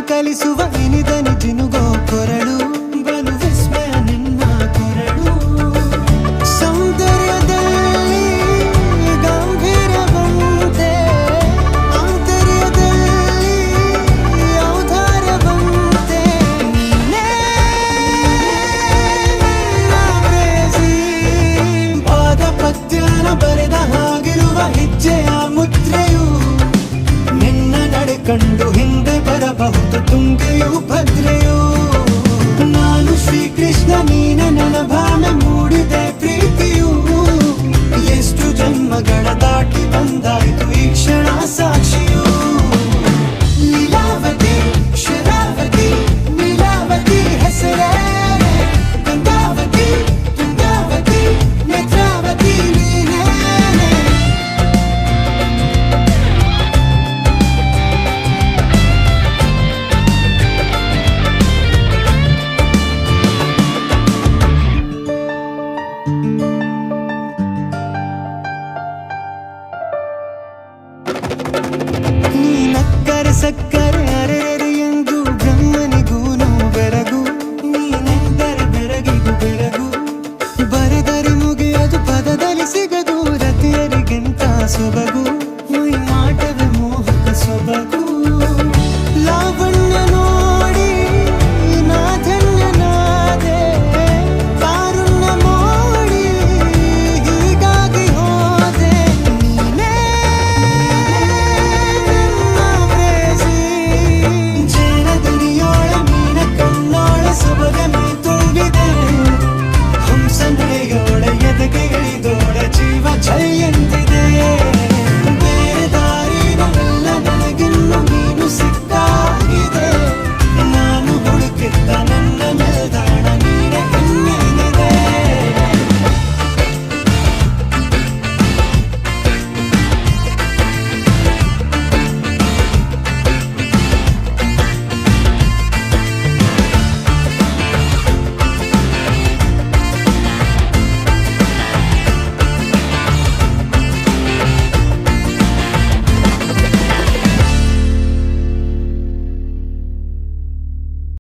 ಕಲಿಸುವ ಇನಿದನಿ ಜಿನುಗೋ ಕೊರಳು ಬಲು ವಿಸ್ಮಯ ನಿನ್ನ ಕೊರಳು ಸೌಂದರ್ಯದಲ್ಲಿ ಗಂಭೀರವಂತೆ ಆಂತರ್ಯದಲ್ಲಿ ಔದಾರ್ಯವಂತೆ ನೀನೇ ಕ್ರೇಜಿ ಪಾದ ಪದ್ಯನ ಬರೆದ ಹಾಗಿರುವ ಹೆಜ್ಜೆಯ ಮುದ್ರೆಯು ನಿನ್ನ ನಡೆ ಕಂಡು ಹಿಂದೆ ಬರಬಹುದು ತುಂಗೆಯು ಭದ್ರೆಯು ನಾನು ಶ್ರೀಕೃಷ್ಣ ನೀನೆ ನನ್ನ ಭಾವನೆ ಮೂಡಿದೆ ಪ್ರೀತಿಯು ಎಷ್ಟು ಜನ್ಮಗಳ ದಾಟಿ ಬಂದಾಯಿತು ಈ ಕ್ಷಣ ಸಾಕ್ಷಿಯು ಲೀಲಾವತಿ ಶರಾವತಿ ನೀಲಾವತಿ ಹೆಸರೇ ಗಂಗಾವತಿ ತುಂಗಾವತಿ ನೇತ್ರಾವತಿ ನೀನೇ ನೀನಕ್ಕರೆ ಸಕ್ಕರೆ ಅರೆರೆ ಎಂದು ಬ್ರಹ್ಮನಿಗೂನು ಬೆರಗು ನೀನೆಂದರೆ ಬೆರಗಿಗೂ ಬೆರಗು ಬರೆದರೆ ಮುಗಿಯದು ಪದದಲ್ಲಿ ಸಿಗದು ರತಿಯರಿಗಿಂತ ಸೊಬಗು ಮೈ ಮಾಟವೇ ಮೋಹಕ ಸೊಬಗು ಲಾವಣ್ಯನು